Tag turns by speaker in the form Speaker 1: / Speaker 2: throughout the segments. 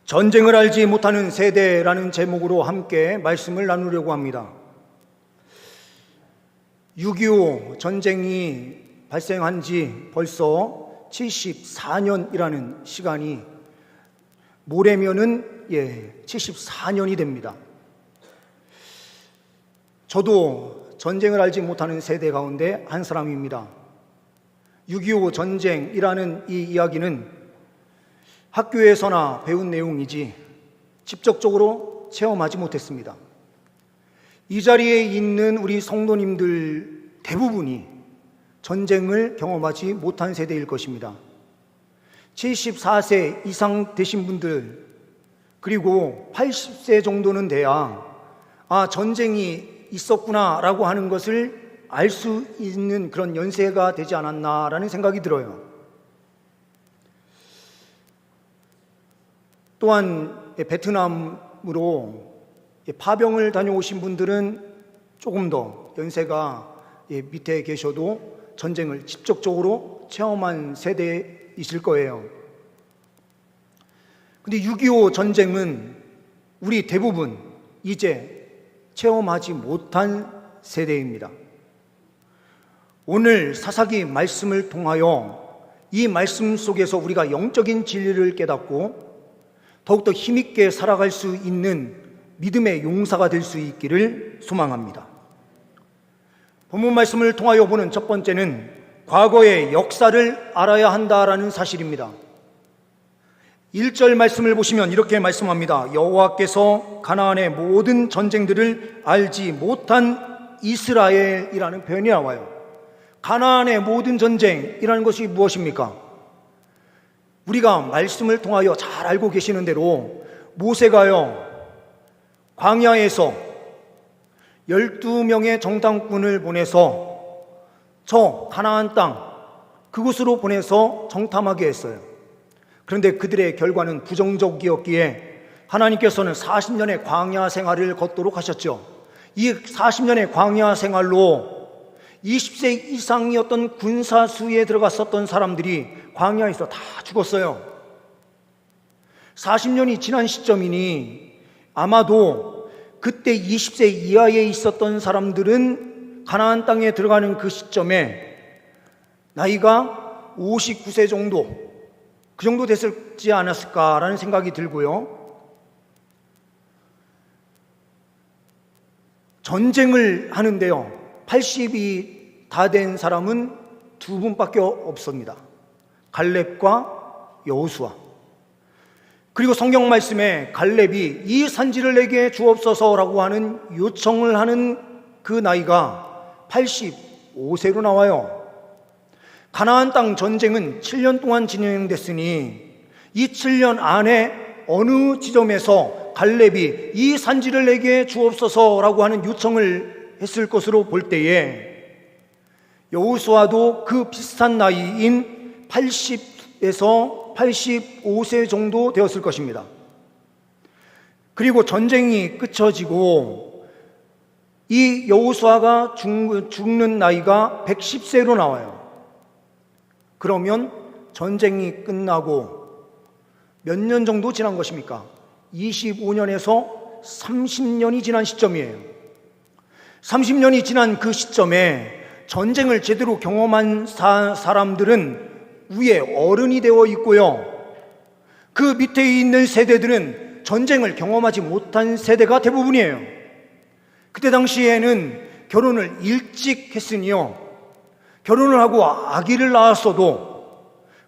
Speaker 1: 전쟁을 알지 못하는 세대라는 제목으로 함께 말씀을 나누려고 합니다. 6.25 전쟁이 발생한 지 벌써 74년이라는 시간이 모레면은 74년이 됩니다. 저도 전쟁을 알지 못하는 세대 가운데 한 사람입니다. 6.25 전쟁이라는 이 이야기는 학교에서나 배운 내용이지 직접적으로 체험하지 못했습니다. 이 자리에 있는 우리 성도님들 대부분이 전쟁을 경험하지 못한 세대일 것입니다. 74세 이상 되신 분들, 그리고 80세 정도는 돼야 전쟁이 있었구나라고 하는 것을 알 수 있는 그런 연세가 되지 않았나라는 생각이 들어요. 또한 베트남으로 파병을 다녀오신 분들은 조금 더 연세가 밑에 계셔도 전쟁을 직접적으로 체험한 세대이실 거예요. 근데 6.25 전쟁은 우리 대부분 이제 체험하지 못한 세대입니다. 오늘 사사기 말씀을 통하여 이 말씀 속에서 우리가 영적인 진리를 깨닫고 더욱더 힘있게 살아갈 수 있는 믿음의 용사가 될 수 있기를 소망합니다. 본문 말씀을 통하여 보는 첫 번째는 과거의 역사를 알아야 한다라는 사실입니다. 1절 말씀을 보시면 이렇게 말씀합니다. 여호와께서 가나안의 모든 전쟁들을 알지 못한 이스라엘이라는 표현이 나와요. 가나안의 모든 전쟁이라는 것이 무엇입니까? 우리가 말씀을 통하여 잘 알고 계시는 대로 모세가요, 광야에서 12명의 정탐꾼을 보내서 저 가나안 땅 그곳으로 보내서 정탐하게 했어요. 그런데 그들의 결과는 부정적이었기에 하나님께서는 40년의 광야 생활을 걷도록 하셨죠. 이 40년의 광야 생활로 20세 이상이었던 군사수에 들어갔었던 사람들이 광야에서 다 죽었어요. 40년이 지난 시점이니 아마도 그때 20세 이하에 있었던 사람들은 가나안 땅에 들어가는 그 시점에 나이가 59세 정도, 그 정도 됐지 않았을까라는 생각이 들고요. 전쟁을 하는데요, 80이 다 된 사람은 두 분밖에 없습니다. 갈렙과 여호수아. 그리고 성경 말씀에 갈렙이 이 산지를 내게 주옵소서라고 하는 요청을 하는 그 나이가 85세로 나와요. 가나안 땅 전쟁은 7년 동안 진행됐으니 이 7년 안에 어느 지점에서 갈렙이 이 산지를 내게 주옵소서라고 하는 요청을 했을 것으로 볼 때에 여호수아도 그 비슷한 나이인 80에서 85세 정도 되었을 것입니다. 그리고 전쟁이 끝쳐지고 이 여호수아가 죽는 나이가 110세로 나와요. 그러면 전쟁이 끝나고 몇 년 정도 지난 것입니까? 25년에서 30년이 지난 시점이에요. 30년이 지난 그 시점에 전쟁을 제대로 경험한 사람들은 위에 어른이 되어 있고요, 그 밑에 있는 세대들은 전쟁을 경험하지 못한 세대가 대부분이에요. 그때 당시에는 결혼을 일찍 했으니요, 결혼을 하고 아기를 낳았어도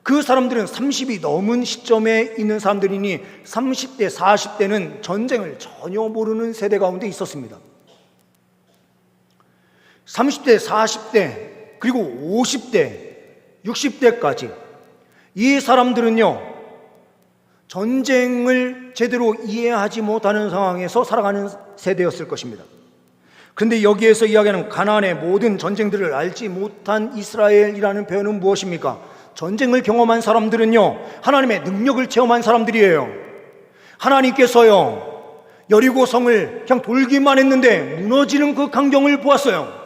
Speaker 1: 그 사람들은 30이 넘은 시점에 있는 사람들이니 30대, 40대는 전쟁을 전혀 모르는 세대 가운데 있었습니다. 30대, 40대, 그리고 50대, 60대까지 이 사람들은요, 전쟁을 제대로 이해하지 못하는 상황에서 살아가는 세대였을 것입니다. 그런데 여기에서 이야기하는 가나안의 모든 전쟁들을 알지 못한 이스라엘이라는 표현은 무엇입니까? 전쟁을 경험한 사람들은요, 하나님의 능력을 체험한 사람들이에요. 하나님께서요, 여리고성을 그냥 돌기만 했는데 무너지는 그 광경을 보았어요.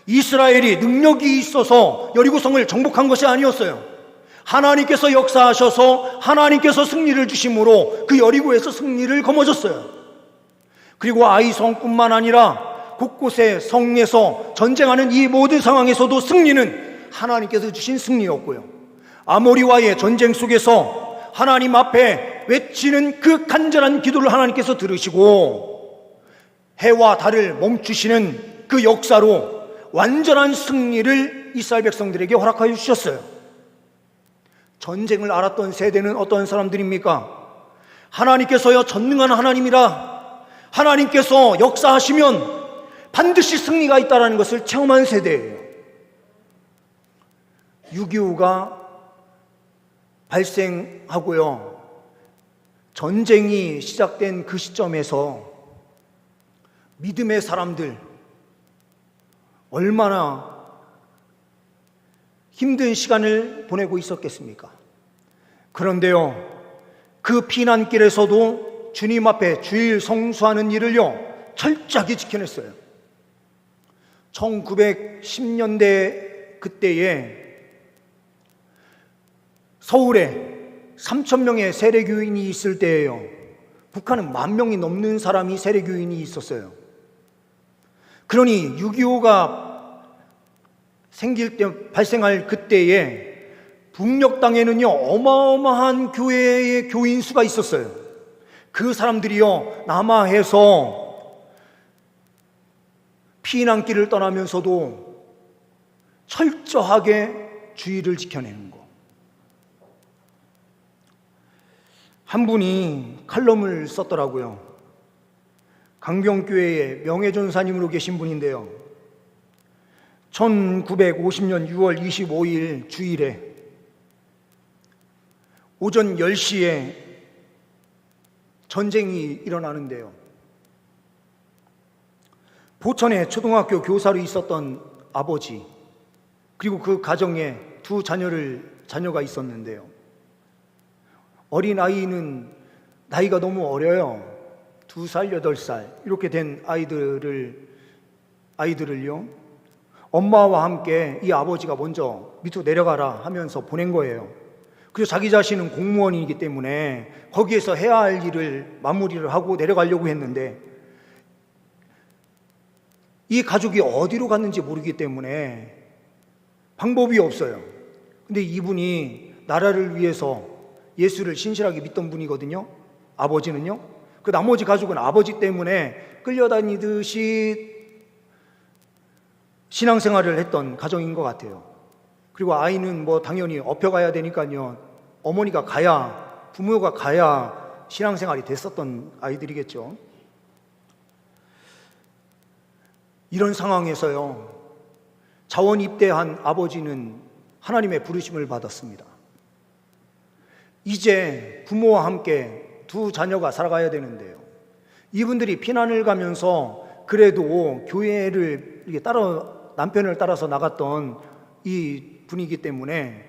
Speaker 1: 이스라엘이 능력이 있어서 여리고성을 정복한 것이 아니었어요. 하나님께서 역사하셔서 하나님께서 승리를 주심으로 그 여리고에서 승리를 거머쥐었어요. 그리고 아이성뿐만 아니라 곳곳에 성에서 전쟁하는 이 모든 상황에서도 승리는 하나님께서 주신 승리였고요. 아모리와의 전쟁 속에서 하나님 앞에 외치는 그 간절한 기도를 하나님께서 들으시고 해와 달을 멈추시는 그 역사로 완전한 승리를 이스라엘 백성들에게 허락하여 주셨어요. 전쟁을 알았던 세대는 어떤 사람들입니까? 하나님께서요 전능한 하나님이라, 하나님께서 역사하시면 반드시 승리가 있다는 것을 체험한 세대예요. 6.25가 발생하고요, 전쟁이 시작된 그 시점에서 믿음의 사람들 얼마나 힘든 시간을 보내고 있었겠습니까? 그런데요, 그 피난길에서도 주님 앞에 주일 성수하는 일을요 철저하게 지켜냈어요. 1910년대 그때에 서울에 3,000명의 세례교인이 있을 때예요. 북한은 10,000명이 넘는 사람이 세례교인이 있었어요. 그러니 6.25가 발생할 그때에 북녘 땅에는요 어마어마한 교회의 교인 수가 있었어요. 그 사람들이요 남하해서 피난길을 떠나면서도 철저하게 주의를 지켜내는 것. 한 분이 칼럼을 썼더라고요. 강경교회의 명예전사님으로 계신 분인데요, 1950년 6월 25일 주일에 오전 10시에 전쟁이 일어나는데요, 포천에 초등학교 교사로 있었던 아버지, 그리고 그 가정에 두 자녀가 있었는데요, 어린 아이는 나이가 너무 어려요. 2살, 8살 이렇게 된 아이들을요 엄마와 함께 이 아버지가 먼저 밑으로 내려가라 하면서 보낸 거예요. 그리고 자기 자신은 공무원이기 때문에 거기에서 해야 할 일을 마무리를 하고 내려가려고 했는데 이 가족이 어디로 갔는지 모르기 때문에 방법이 없어요. 근데 이분이 나라를 위해서 예수를 신실하게 믿던 분이거든요. 아버지는요. 그 나머지 가족은 아버지 때문에 끌려다니듯이 신앙생활을 했던 가정인 것 같아요. 그리고 아이는 뭐 당연히 업혀가야 되니까요, 어머니가 가야, 부모가 가야 신앙생활이 됐었던 아이들이겠죠. 이런 상황에서요 자원 입대한 아버지는 하나님의 부르심을 받았습니다. 이제 부모와 함께 두 자녀가 살아가야 되는데요, 이분들이 피난을 가면서 그래도 교회를 이렇게 남편을 따라서 나갔던 이 분이기 때문에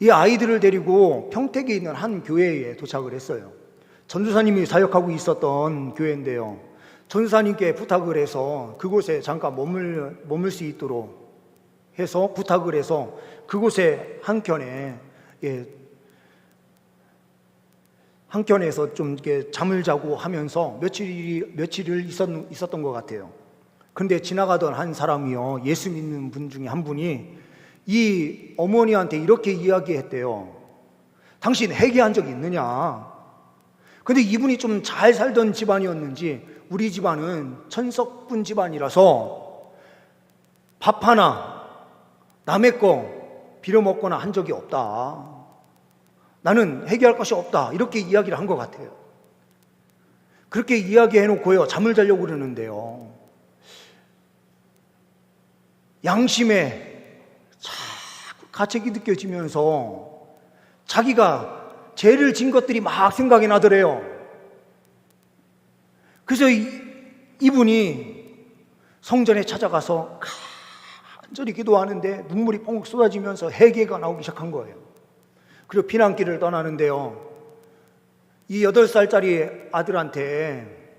Speaker 1: 이 아이들을 데리고 평택에 있는 한 교회에 도착을 했어요. 전도사님이 사역하고 있었던 교회인데요, 전도사님께 부탁을 해서 그곳에 잠깐 머물 수 있도록 해서 부탁을 해서 그곳에 한켠에서 좀 이렇게 잠을 자고 하면서 며칠을 있었던 것 같아요. 그런데 지나가던 한 사람이요, 예수 믿는 분 중에 한 분이 이 어머니한테 이렇게 이야기했대요. 당신 회개한 적 있느냐? 근데 이분이 좀 잘 살던 집안이었는지, 우리 집안은 천석분 집안이라서 밥 하나 남의 거 빌어먹거나 한 적이 없다, 나는 회개할 것이 없다, 이렇게 이야기를 한 것 같아요. 그렇게 이야기해놓고요 잠을 자려고 그러는데요, 양심에 자꾸 가책이 느껴지면서 자기가 죄를 진 것들이 막 생각이 나더래요. 그래서 이분이 성전에 찾아가서 간절히 기도하는데 눈물이 펑 쏟아지면서 회개가 나오기 시작한 거예요. 그리고 피난길을 떠나는데요, 이 8살짜리 아들한테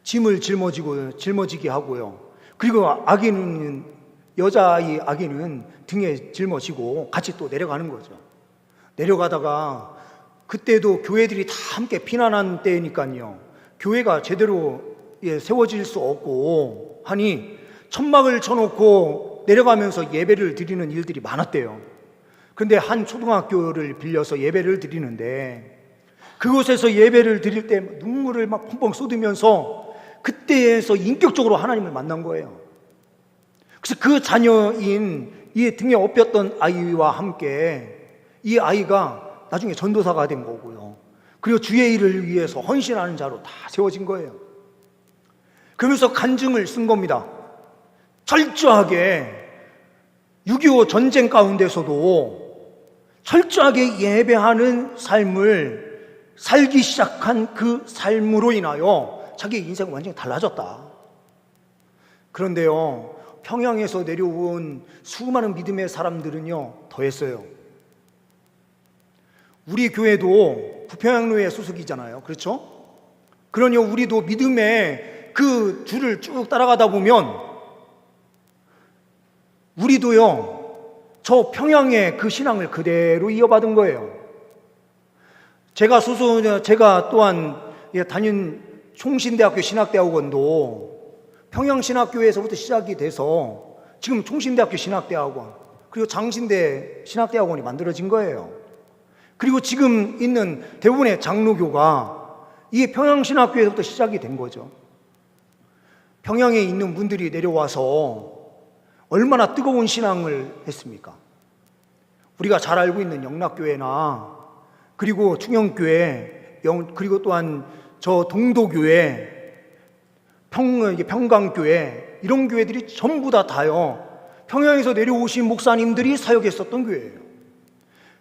Speaker 1: 짐을 짊어지게 하고요, 그리고 여자아이 아기는 등에 짊어지고 같이 또 내려가는 거죠. 내려가다가 그때도 교회들이 다 함께 피난한 때니까요. 교회가 제대로 세워질 수 없고 하니 천막을 쳐놓고 내려가면서 예배를 드리는 일들이 많았대요. 근데 한 초등학교를 빌려서 예배를 드리는데 그곳에서 예배를 드릴 때 눈물을 막 펑펑 쏟으면서 그때에서 인격적으로 하나님을 만난 거예요. 그래서 그 자녀인 이 등에 업혔던 아이와 함께 이 아이가 나중에 전도사가 된 거고요. 그리고 주의 일을 위해서 헌신하는 자로 다 세워진 거예요. 그러면서 간증을 쓴 겁니다. 철저하게 6.25 전쟁 가운데서도 철저하게 예배하는 삶을 살기 시작한 그 삶으로 인하여 자기의 인생은 완전히 달라졌다. 그런데요, 평양에서 내려온 수많은 믿음의 사람들은요, 더했어요. 우리 교회도 부평양로에 소속이잖아요. 그렇죠? 그러니 우리도 믿음의 그 줄을 쭉 따라가다 보면 우리도요, 저 평양의 그 신앙을 그대로 이어받은 거예요. 제가 또한 다닌 총신대학교 신학대학원도 평양신학교에서부터 시작이 돼서 지금 총신대학교 신학대학원, 그리고 장신대 신학대학원이 만들어진 거예요. 그리고 지금 있는 대부분의 장로교가 이 평양신학교에서부터 시작이 된 거죠. 평양에 있는 분들이 내려와서 얼마나 뜨거운 신앙을 했습니까? 우리가 잘 알고 있는 영락교회나 그리고 충영교회, 그리고 또한 저 동도교회, 평강교회, 이런 교회들이 전부 다요 평양에서 내려오신 목사님들이 사역했었던 교회예요.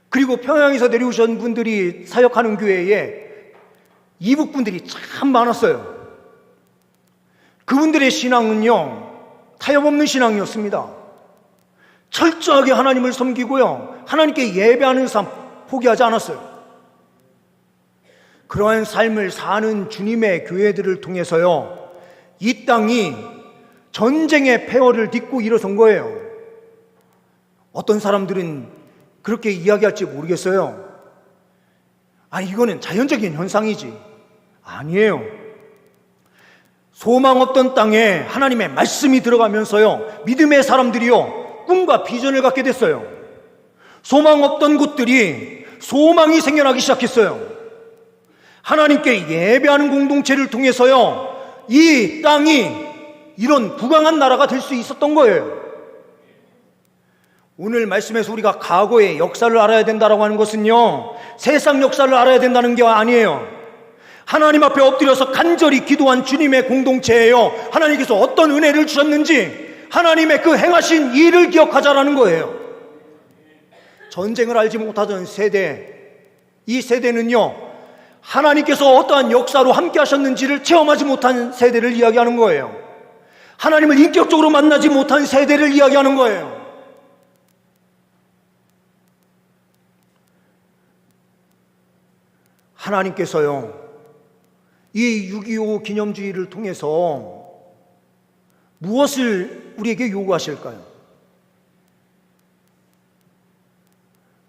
Speaker 1: 그리고 평양에서 내려오신 분들이 사역하는 교회에 이북분들이 참 많았어요. 그분들의 신앙은요, 타협없는 신앙이었습니다. 철저하게 하나님을 섬기고요, 하나님께 예배하는 삶 포기하지 않았어요. 그러한 삶을 사는 주님의 교회들을 통해서요, 이 땅이 전쟁의 폐허를 딛고 일어선 거예요. 어떤 사람들은 그렇게 이야기할지 모르겠어요. 아니, 이거는 자연적인 현상이지. 아니에요. 소망 없던 땅에 하나님의 말씀이 들어가면서요, 믿음의 사람들이요, 꿈과 비전을 갖게 됐어요. 소망 없던 곳들이 소망이 생겨나기 시작했어요. 하나님께 예배하는 공동체를 통해서요, 이 땅이 이런 부강한 나라가 될 수 있었던 거예요. 오늘 말씀에서 우리가 과거의 역사를 알아야 된다라고 하는 것은요, 세상 역사를 알아야 된다는 게 아니에요. 하나님 앞에 엎드려서 간절히 기도한 주님의 공동체예요. 하나님께서 어떤 은혜를 주셨는지 하나님의 그 행하신 일을 기억하자라는 거예요. 전쟁을 알지 못하던 세대, 이 세대는요, 하나님께서 어떠한 역사로 함께 하셨는지를 체험하지 못한 세대를 이야기하는 거예요. 하나님을 인격적으로 만나지 못한 세대를 이야기하는 거예요. 하나님께서요, 이 6.25 기념주의를 통해서 무엇을 우리에게 요구하실까요?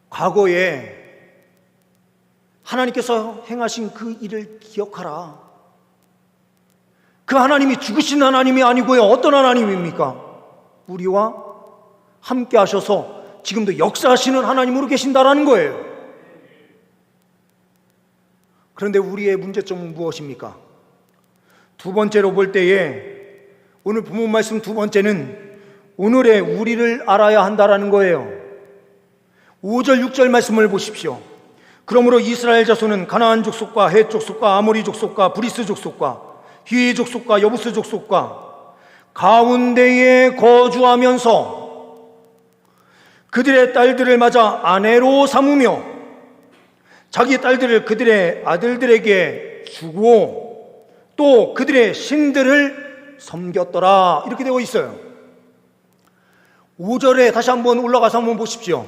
Speaker 1: 과거에 하나님께서 행하신 그 일을 기억하라. 그 하나님이 죽으신 하나님이 아니고요, 어떤 하나님입니까? 우리와 함께 하셔서 지금도 역사하시는 하나님으로 계신다라는 거예요. 그런데 우리의 문제점은 무엇입니까? 두 번째로 볼 때에, 오늘 본문 말씀 두 번째는 오늘의 우리를 알아야 한다라는 거예요. 5절 6절 말씀을 보십시오. 그러므로 이스라엘 자손은 가나안 족속과 헷 족속과 아모리 족속과 브리스 족속과 히위 족속과 여부스 족속과 가운데에 거주하면서 그들의 딸들을 맞아 아내로 삼으며 자기 딸들을 그들의 아들들에게 주고 또 그들의 신들을 섬겼더라. 이렇게 되어 있어요. 5절에 다시 한번 올라가서 한번 보십시오.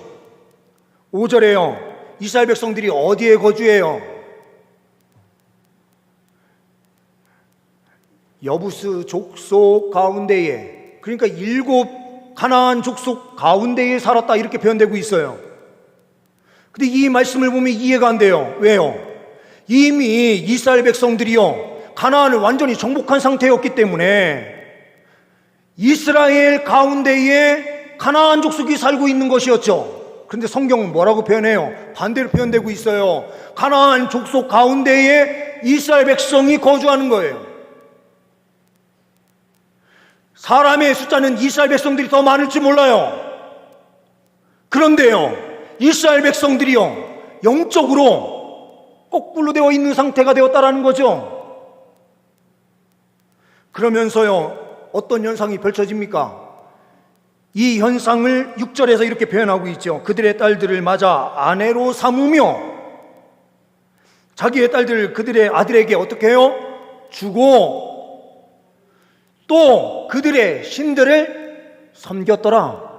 Speaker 1: 5절에요, 이스라엘 백성들이 어디에 거주해요? 여부스 족속 가운데에, 그러니까 7 가나안 족속 가운데에 살았다, 이렇게 표현되고 있어요. 근데 이 말씀을 보면 이해가 안 돼요. 왜요? 이미 이스라엘 백성들이요, 가나안을 완전히 정복한 상태였기 때문에 이스라엘 가운데에 가나안 족속이 살고 있는 것이었죠. 그런데 성경은 뭐라고 표현해요? 반대로 표현되고 있어요. 가나안 족속 가운데에 이스라엘 백성이 거주하는 거예요. 사람의 숫자는 이스라엘 백성들이 더 많을지 몰라요. 그런데요, 이스라엘 백성들이요, 영적으로 거꾸로 되어 있는 상태가 되었다라는 거죠. 그러면서요, 어떤 현상이 펼쳐집니까? 이 현상을 6절에서 이렇게 표현하고 있죠. 그들의 딸들을 맞아 아내로 삼으며 자기의 딸들을 그들의 아들에게 어떻게 해요? 주고 또 그들의 신들을 섬겼더라.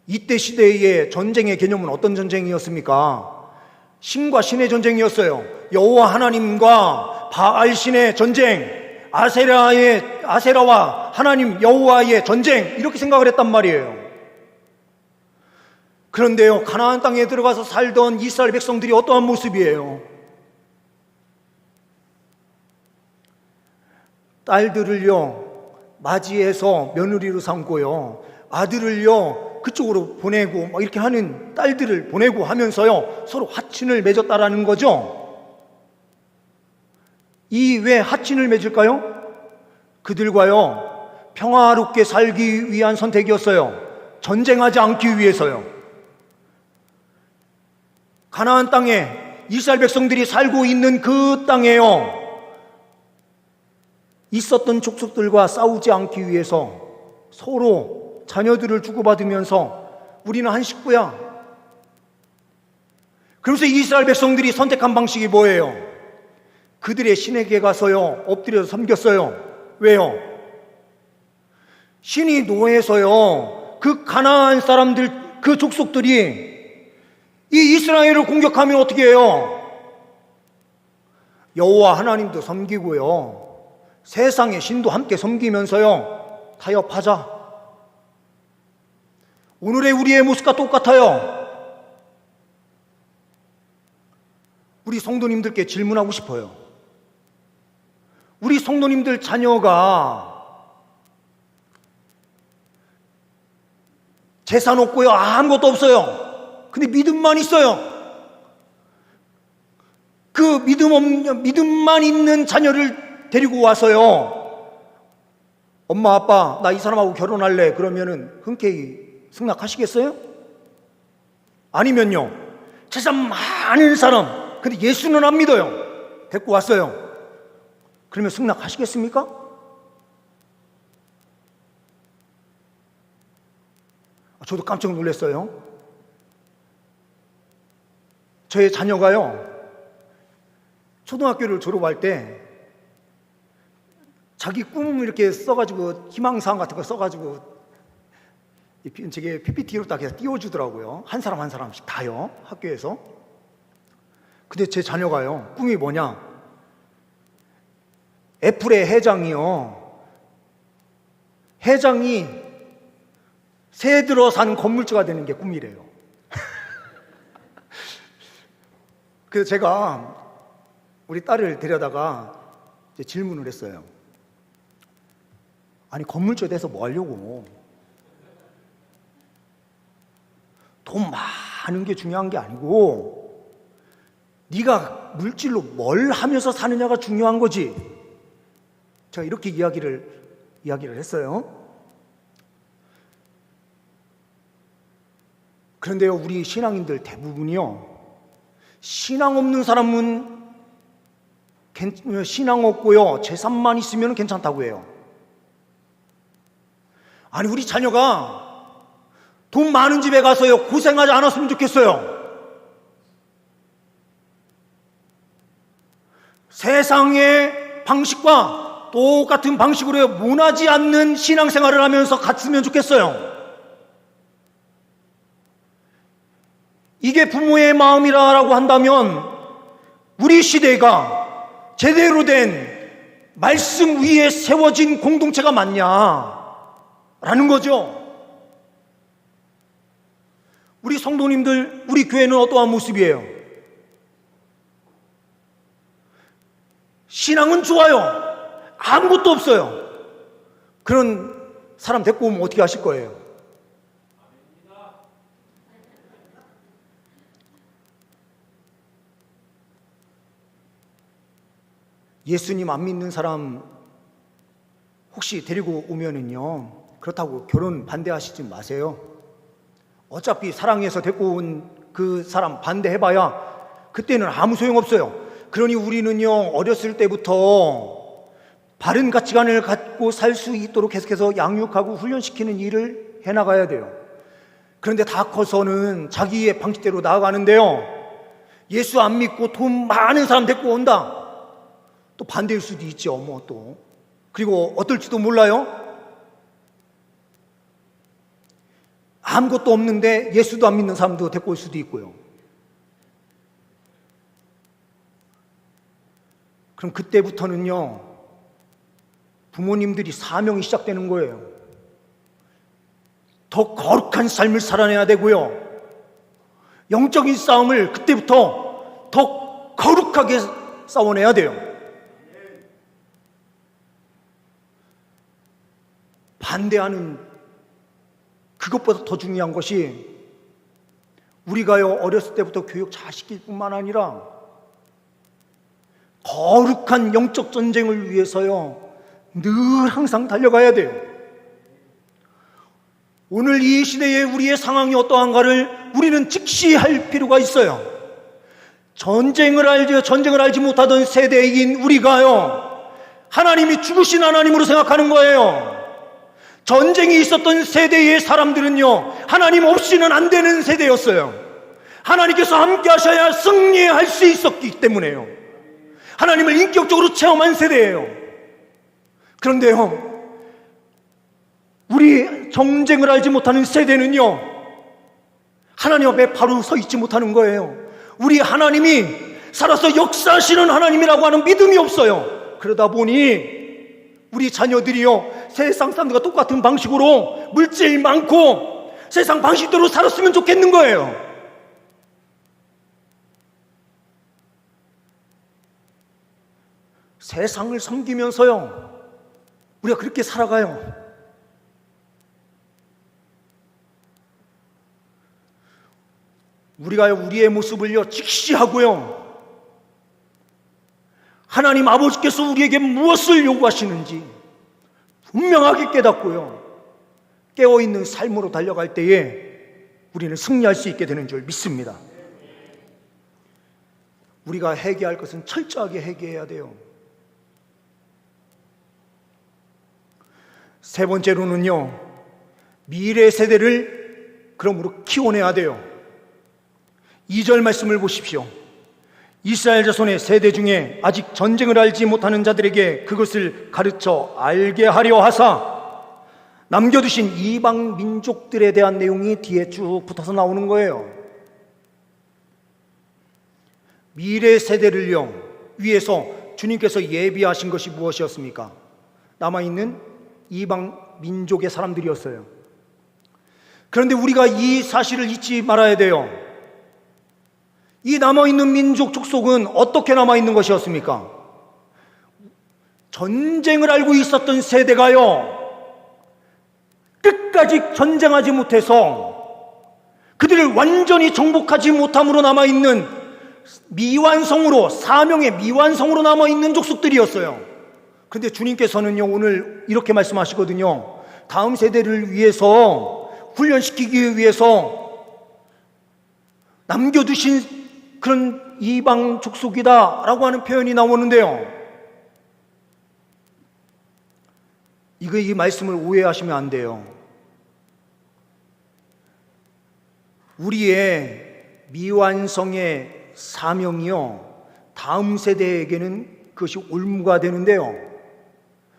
Speaker 1: 이때 시대의 전쟁의 개념은 어떤 전쟁이었습니까? 신과 신의 전쟁이었어요. 여호와 하나님과 바알 신의 전쟁, 아세라와 하나님 여호와의 전쟁, 이렇게 생각을 했단 말이에요. 그런데요, 가나안 땅에 들어가서 살던 이스라엘 백성들이 어떠한 모습이에요? 딸들을요 맞이해서 며느리로 삼고요, 아들을요 그쪽으로 보내고 막 이렇게 하는, 딸들을 보내고 하면서요 서로 하친을 맺었다라는 거죠. 이 왜 하친을 맺을까요? 그들과요 평화롭게 살기 위한 선택이었어요. 전쟁하지 않기 위해서요. 가나안 땅에 이스라엘 백성들이 살고 있는 그 땅에요 있었던 족속들과 싸우지 않기 위해서 서로 자녀들을 주고받으면서 우리는 한 식구야. 그러면서 이스라엘 백성들이 선택한 방식이 뭐예요? 그들의 신에게 가서요 엎드려서 섬겼어요. 왜요? 신이 노해서요 그 가나안 사람들, 그 족속들이 이 이스라엘을 공격하면 어떻게 해요? 여호와 하나님도 섬기고요 세상의 신도 함께 섬기면서요 타협하자. 오늘의 우리의 모습과 똑같아요. 우리 성도님들께 질문하고 싶어요. 우리 성도님들 자녀가 재산 없고요 아무것도 없어요. 근데 믿음만 있어요. 그 믿음만 있는 자녀를 데리고 와서요 엄마 아빠 나 이 사람하고 결혼할래 그러면은 흔쾌히 승낙하시겠어요? 아니면요 재산 많은 사람 근데 예수는 안 믿어요 데리고 왔어요. 그러면 승낙하시겠습니까? 저도 깜짝 놀랐어요. 저의 자녀가요 초등학교를 졸업할 때 자기 꿈을 이렇게 써가지고 희망사항 같은 거 써가지고 저게 PPT로 딱 해서 띄워주더라고요. 한 사람 한 사람씩 다요 학교에서. 근데 제 자녀가요 꿈이 뭐냐, 애플의 회장이 새 들어 산 건물주가 되는 게 꿈이래요. 그래서 제가 우리 딸을 데려다가 이제 질문을 했어요. 아니 건물주에 대해서 뭐 하려고? 돈 많은 게 중요한 게 아니고 네가 물질로 뭘 하면서 사느냐가 중요한 거지. 제가 이렇게 이야기를 했어요. 그런데요 우리 신앙인들 대부분이요 신앙 없는 사람은 신앙 없고요 재산만 있으면 괜찮다고 해요. 아니 우리 자녀가 돈 많은 집에 가서요 고생하지 않았으면 좋겠어요. 세상의 방식과 똑같은 방식으로 무너지 않는 신앙생활을 하면서 갔으면 좋겠어요. 이게 부모의 마음이라고 한다면 우리 시대가 제대로 된 말씀 위에 세워진 공동체가 맞냐라는 거죠. 우리 성도님들, 우리 교회는 어떠한 모습이에요? 신앙은 좋아요. 아무것도 없어요. 그런 사람 데리고 오면 어떻게 하실 거예요? 예수님 안 믿는 사람 혹시 데리고 오면은요, 그렇다고 결혼 반대하시지 마세요. 어차피 사랑해서 데리고 온 그 사람 반대해봐야 그때는 아무 소용없어요. 그러니 우리는요, 어렸을 때부터 바른 가치관을 갖고 살 수 있도록 계속해서 양육하고 훈련시키는 일을 해나가야 돼요. 그런데 다 커서는 자기의 방식대로 나아가는데요, 예수 안 믿고 돈 많은 사람 데리고 온다, 또 반대일 수도 있죠. 뭐 또 그리고 어떨지도 몰라요. 아무것도 없는데 예수도 안 믿는 사람도 데리고 올 수도 있고요. 그럼 그때부터는요, 부모님들이 사명이 시작되는 거예요. 더 거룩한 삶을 살아내야 되고요, 영적인 싸움을 그때부터 더 거룩하게 싸워내야 돼요. 반대하는 그것보다 더 중요한 것이, 우리가요, 어렸을 때부터 교육 잘 시킬 뿐만 아니라 거룩한 영적 전쟁을 위해서요, 늘 항상 달려가야 돼요. 오늘 이 시대에 우리의 상황이 어떠한가를 우리는 직시할 필요가 있어요. 전쟁을 알지 못하던 세대인 우리가요, 하나님이 죽으신 하나님으로 생각하는 거예요. 전쟁이 있었던 세대의 사람들은요, 하나님 없이는 안 되는 세대였어요. 하나님께서 함께 하셔야 승리할 수 있었기 때문에요. 하나님을 인격적으로 체험한 세대예요. 그런데요, 우리 전쟁을 알지 못하는 세대는요, 하나님 앞에 바로 서 있지 못하는 거예요. 우리 하나님이 살아서 역사하시는 하나님이라고 하는 믿음이 없어요. 그러다 보니 우리 자녀들이요, 세상 사람들과 똑같은 방식으로 물질 많고 세상 방식대로 살았으면 좋겠는 거예요. 세상을 섬기면서요, 우리가 그렇게 살아가요. 우리가요, 우리의 모습을요, 직시하고요, 하나님 아버지께서 우리에게 무엇을 요구하시는지 분명하게 깨닫고요, 깨어있는 삶으로 달려갈 때에 우리는 승리할 수 있게 되는 줄 믿습니다. 우리가 회개할 것은 철저하게 회개해야 돼요. 세 번째로는요, 미래 세대를 그러므로 키워내야 돼요. 2절 말씀을 보십시오. 이스라엘 자손의 세대 중에 아직 전쟁을 알지 못하는 자들에게 그것을 가르쳐 알게 하려 하사, 남겨두신 이방 민족들에 대한 내용이 뒤에 쭉 붙어서 나오는 거예요. 미래 세대를요 위해서 주님께서 예비하신 것이 무엇이었습니까? 남아있는 이방 민족의 사람들이었어요. 그런데 우리가 이 사실을 잊지 말아야 돼요. 이 남아있는 민족 족속은 어떻게 남아있는 것이었습니까? 전쟁을 알고 있었던 세대가요, 끝까지 전쟁하지 못해서 그들을 완전히 정복하지 못함으로 남아있는 미완성으로, 사명의 미완성으로 남아있는 족속들이었어요. 그런데 주님께서는요, 오늘 이렇게 말씀하시거든요. 다음 세대를 위해서, 훈련시키기 위해서 남겨두신 그런 이방 족속이다 라고 하는 표현이 나오는데요, 이 말씀을 오해하시면 안 돼요. 우리의 미완성의 사명이요, 다음 세대에게는 그것이 올무가 되는데요,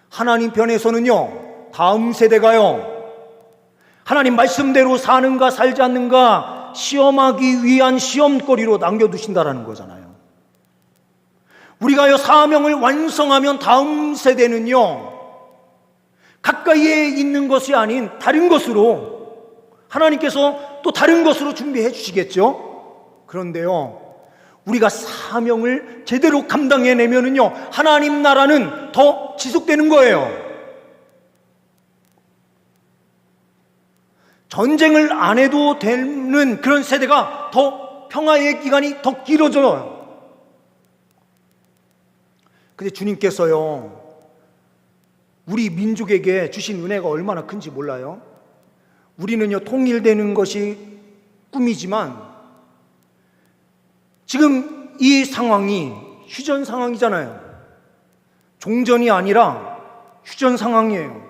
Speaker 1: 하나님 편에서는요, 다음 세대가요, 하나님 말씀대로 사는가 살지 않는가 시험하기 위한 시험거리로 남겨두신다라는 거잖아요. 우리가요, 사명을 완성하면 다음 세대는요, 가까이에 있는 것이 아닌 다른 것으로 하나님께서 또 다른 것으로 준비해 주시겠죠? 그런데요, 우리가 사명을 제대로 감당해내면은요, 하나님 나라는 더 지속되는 거예요. 전쟁을 안 해도 되는 그런 세대가 더 평화의 기간이 더 길어져요. 근데 주님께서요, 우리 민족에게 주신 은혜가 얼마나 큰지 몰라요? 우리는요, 통일되는 것이 꿈이지만 지금 이 상황이 휴전 상황이잖아요. 종전이 아니라 휴전 상황이에요.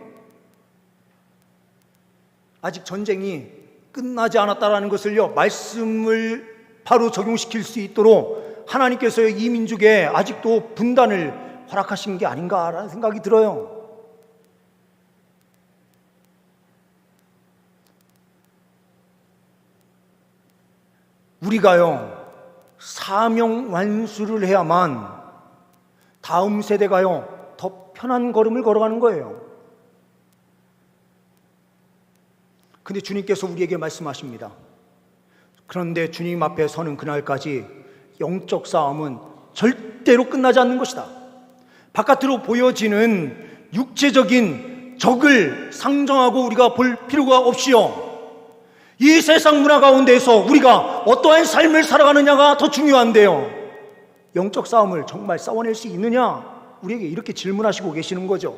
Speaker 1: 아직 전쟁이 끝나지 않았다라는 것을요, 말씀을 바로 적용시킬 수 있도록 하나님께서 이 민족에 아직도 분단을 허락하신 게 아닌가라는 생각이 들어요. 우리가요, 사명 완수를 해야만 다음 세대가요, 더 편한 걸음을 걸어가는 거예요. 근데 주님께서 우리에게 말씀하십니다. 그런데 주님 앞에 서는 그날까지 영적 싸움은 절대로 끝나지 않는 것이다. 바깥으로 보여지는 육체적인 적을 상정하고 우리가 볼 필요가 없이요, 이 세상 문화 가운데서 우리가 어떠한 삶을 살아가느냐가 더 중요한데요, 영적 싸움을 정말 싸워낼 수 있느냐? 우리에게 이렇게 질문하시고 계시는 거죠.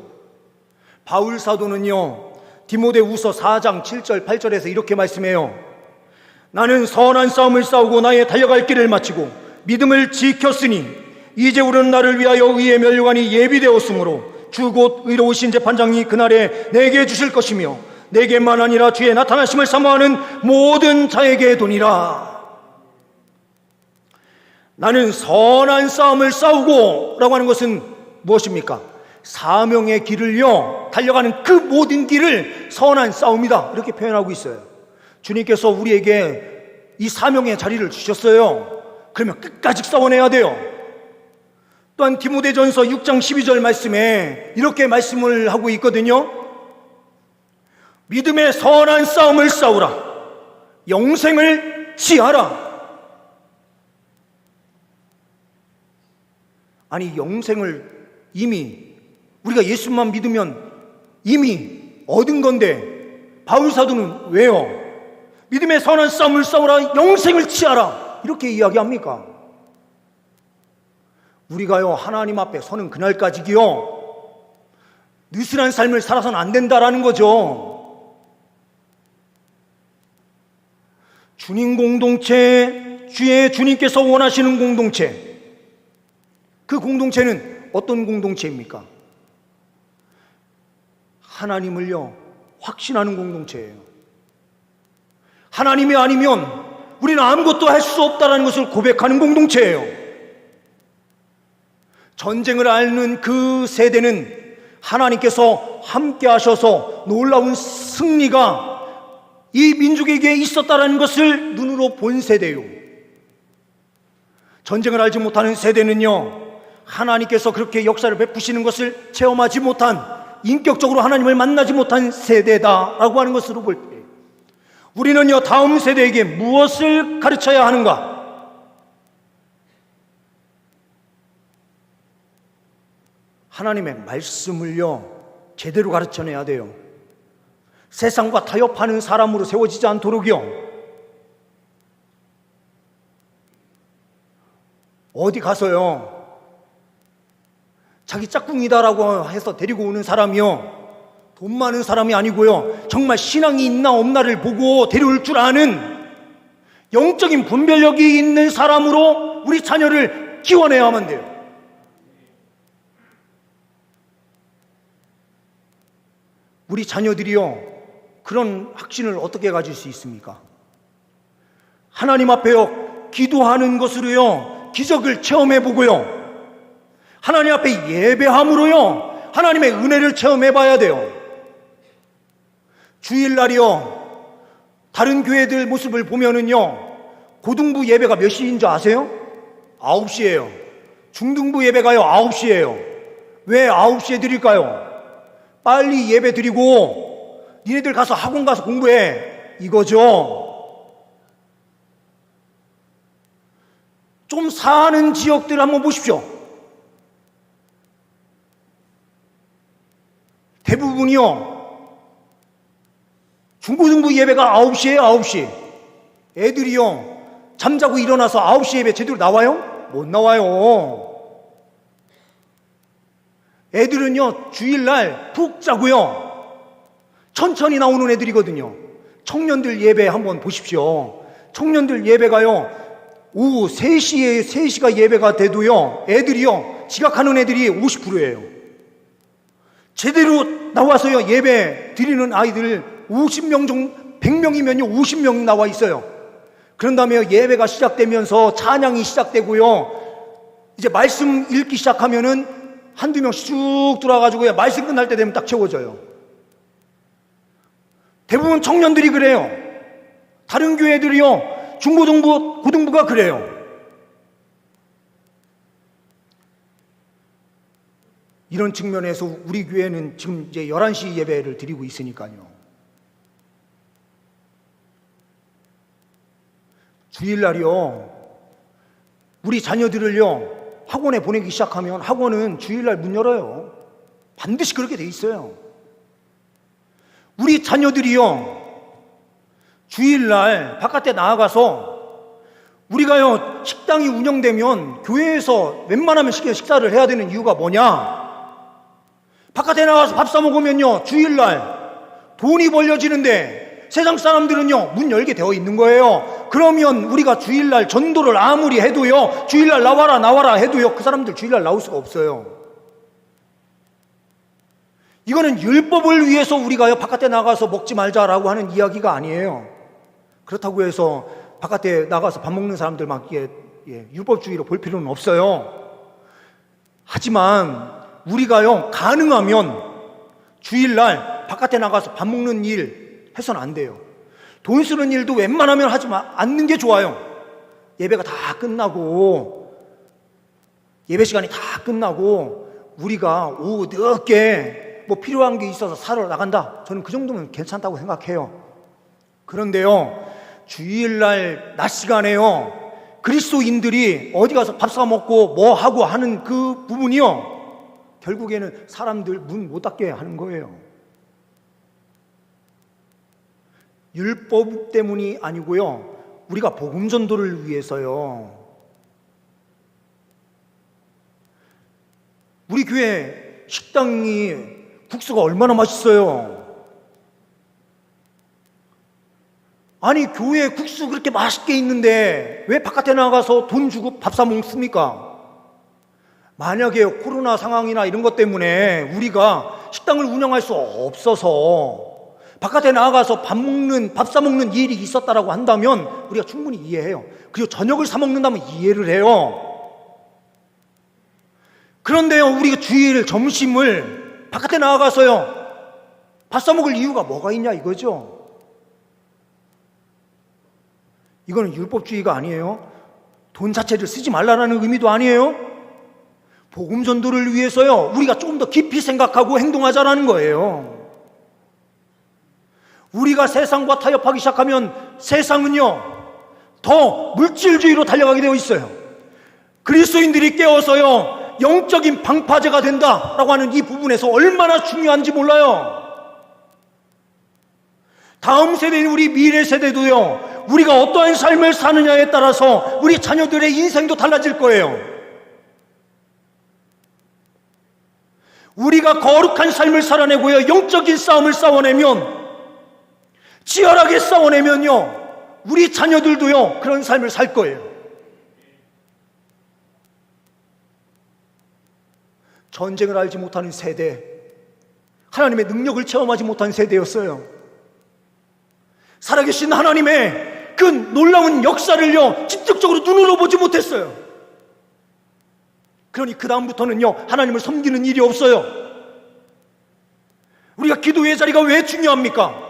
Speaker 1: 바울 사도는요, 디모데후서 4장 7절 8절에서 이렇게 말씀해요. 나는 선한 싸움을 싸우고 나의 달려갈 길을 마치고 믿음을 지켰으니 이제 우리는 나를 위하여 의의 면류관이 예비되었으므로 주 곧 의로우신 재판장이 그날에 내게 주실 것이며 내게만 아니라 주의 나타나심을 사모하는 모든 자에게 도니라. 나는 선한 싸움을 싸우고 라고 하는 것은 무엇입니까? 사명의 길을요, 달려가는 그 모든 길을 선한 싸움이다, 이렇게 표현하고 있어요. 주님께서 우리에게 이 사명의 자리를 주셨어요. 그러면 끝까지 싸워내야 돼요. 또한 디모데전서 6장 12절 말씀에 이렇게 말씀을 하고 있거든요. 믿음의 선한 싸움을 싸우라. 영생을 취하라. 아니, 영생을 이미 우리가 예수만 믿으면 이미 얻은 건데 바울 사도는 왜요? 믿음의 선한 싸움을 싸우라, 영생을 취하라, 이렇게 이야기합니까? 우리가요, 하나님 앞에 서는 그날까지요, 느슨한 삶을 살아서는 안 된다라는 거죠. 주님 공동체, 주의 주님께서 원하시는 공동체, 그 공동체는 어떤 공동체입니까? 하나님을요, 확신하는 공동체예요. 하나님이 아니면 우리는 아무것도 할 수 없다는 것을 고백하는 공동체예요. 전쟁을 앓는 그 세대는 하나님께서 함께 하셔서 놀라운 승리가 이 민족에게 있었다는 것을 눈으로 본 세대요. 전쟁을 알지 못하는 세대는요, 하나님께서 그렇게 역사를 베푸시는 것을 체험하지 못한, 인격적으로 하나님을 만나지 못한 세대다라고 하는 것으로 볼 때, 우리는요, 다음 세대에게 무엇을 가르쳐야 하는가? 하나님의 말씀을요, 제대로 가르쳐내야 돼요. 세상과 타협하는 사람으로 세워지지 않도록요. 어디 가서요, 자기 짝꿍이다라고 해서 데리고 오는 사람이요, 돈 많은 사람이 아니고요, 정말 신앙이 있나 없나를 보고 데려올 줄 아는 영적인 분별력이 있는 사람으로 우리 자녀를 키워내야만 돼요. 우리 자녀들이요, 그런 확신을 어떻게 가질 수 있습니까? 하나님 앞에요, 기도하는 것으로요, 기적을 체험해보고요, 하나님 앞에 예배함으로요, 하나님의 은혜를 체험해봐야 돼요. 주일날이요, 다른 교회들 모습을 보면은요, 고등부 예배가 몇 시인 줄 아세요? 9시예요. 중등부 예배가요, 9시예요. 왜 9시에 드릴까요? 빨리 예배 드리고 니네들 가서 학원 가서 공부해, 이거죠. 좀 사는 지역들 한번 보십시오. 대부분이요, 중고등부 예배가 9시에 9시. 애들이요, 잠자고 일어나서 9시 예배 제대로 나와요? 못 나와요. 애들은요, 주일날 푹 자고요, 천천히 나오는 애들이거든요. 청년들 예배 한번 보십시오. 청년들 예배가요, 오후 3시가 예배가 돼도요, 애들이요, 지각하는 애들이 50%예요. 제대로 나와서요, 예배 드리는 아이들 50명 정도, 100명이면요, 50명 나와 있어요. 그런 다음에 예배가 시작되면서 찬양이 시작되고요, 이제 말씀 읽기 시작하면은 한두 명씩 쭉 들어와가지고 말씀 끝날 때 되면 딱 채워져요. 대부분 청년들이 그래요. 다른 교회들이요, 중고등부, 고등부가 그래요. 이런 측면에서 우리 교회는 지금 이제 11시 예배를 드리고 있으니까요. 주일날이요, 우리 자녀들을요, 학원에 보내기 시작하면 학원은 주일날 문 열어요. 반드시 그렇게 돼 있어요. 우리 자녀들이요, 주일날 바깥에 나가서 우리가요, 식당이 운영되면 교회에서 웬만하면 식사를 해야 되는 이유가 뭐냐? 바깥에 나가서 밥 사 먹으면요, 주일날 돈이 벌려지는데 세상 사람들은요, 문 열게 되어 있는 거예요. 그러면 우리가 주일날 전도를 아무리 해도요, 주일날 나와라 해도요, 그 사람들 주일날 나올 수가 없어요. 이거는 율법을 위해서 우리가요, 바깥에 나가서 먹지 말자라고 하는 이야기가 아니에요. 그렇다고 해서 바깥에 나가서 밥 먹는 사람들 막 율법주의로 볼 필요는 없어요. 하지만 우리가요, 가능하면 주일날 바깥에 나가서 밥 먹는 일 해서는 안 돼요. 돈 쓰는 일도 웬만하면 하지 않는 게 좋아요. 예배가 다 끝나고, 예배 시간이 다 끝나고 우리가 오후 늦게 뭐 필요한 게 있어서 사러 나간다, 저는 그 정도면 괜찮다고 생각해요. 그런데요, 주일날 낮 시간에요, 그리스도인들이 어디 가서 밥 사 먹고 뭐 하고 하는 그 부분이요, 결국에는 사람들 문 못 닫게 하는 거예요. 율법 때문이 아니고요, 우리가 복음 전도를 위해서요. 우리 교회 식당이 국수가 얼마나 맛있어요. 아니, 교회에 국수 그렇게 맛있게 있는데 왜 바깥에 나가서 돈 주고 밥 사 먹습니까? 만약에 코로나 상황이나 이런 것 때문에 우리가 식당을 운영할 수 없어서 바깥에 나가서 밥 사 먹는 일이 있었다라고 한다면 우리가 충분히 이해해요. 그리고 저녁을 사 먹는다면 이해를 해요. 그런데요, 우리가 주일 점심을 바깥에 나가서요, 밥 사 먹을 이유가 뭐가 있냐 이거죠. 이거는 율법주의가 아니에요. 돈 자체를 쓰지 말라는 의미도 아니에요. 복음 전도를 위해서요, 우리가 조금 더 깊이 생각하고 행동하자라는 거예요. 우리가 세상과 타협하기 시작하면 세상은요, 더 물질주의로 달려가게 되어 있어요. 그리스도인들이 깨어서요, 영적인 방파제가 된다라고 하는 이 부분에서 얼마나 중요한지 몰라요. 다음 세대인 우리 미래 세대도요, 우리가 어떠한 삶을 사느냐에 따라서 우리 자녀들의 인생도 달라질 거예요. 우리가 거룩한 삶을 살아내고요, 영적인 싸움을 싸워내면, 치열하게 싸워내면요, 우리 자녀들도요, 그런 삶을 살 거예요. 전쟁을 알지 못하는 세대, 하나님의 능력을 체험하지 못한 세대였어요. 살아계신 하나님의 그 놀라운 역사를요, 직접적으로 눈으로 보지 못했어요. 그러니 그 다음부터는요, 하나님을 섬기는 일이 없어요. 우리가 기도의 자리가 왜 중요합니까?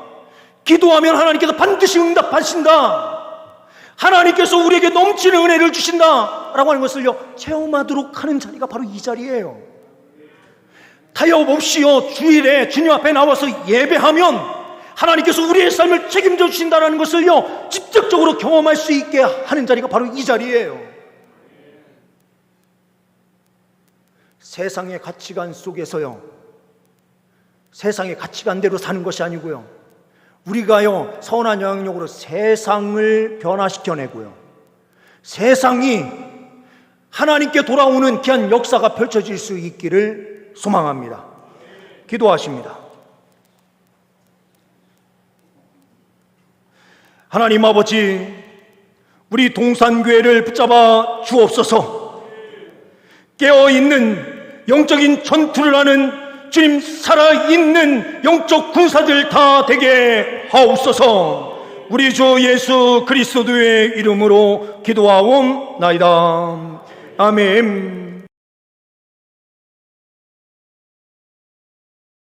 Speaker 1: 기도하면 하나님께서 반드시 응답하신다, 하나님께서 우리에게 넘치는 은혜를 주신다 라고 하는 것을요, 체험하도록 하는 자리가 바로 이 자리예요. 타협 없이요, 주일에 주님 앞에 나와서 예배하면 하나님께서 우리의 삶을 책임져 주신다는 것을요, 직접적으로 경험할 수 있게 하는 자리가 바로 이 자리예요. 세상의 가치관 속에서요, 세상의 가치관대로 사는 것이 아니고요, 우리가요 선한 영향력으로 세상을 변화시켜내고요, 세상이 하나님께 돌아오는 귀한 역사가 펼쳐질 수 있기를 소망합니다. 기도하십니다. 하나님 아버지, 우리 동산교회를 붙잡아 주옵소서. 깨어있는 영적인 전투를 하는 주님 살아있는 영적 군사들 다 되게 하옵소서. 우리 주 예수 그리스도의 이름으로 기도하옵나이다. 아멘.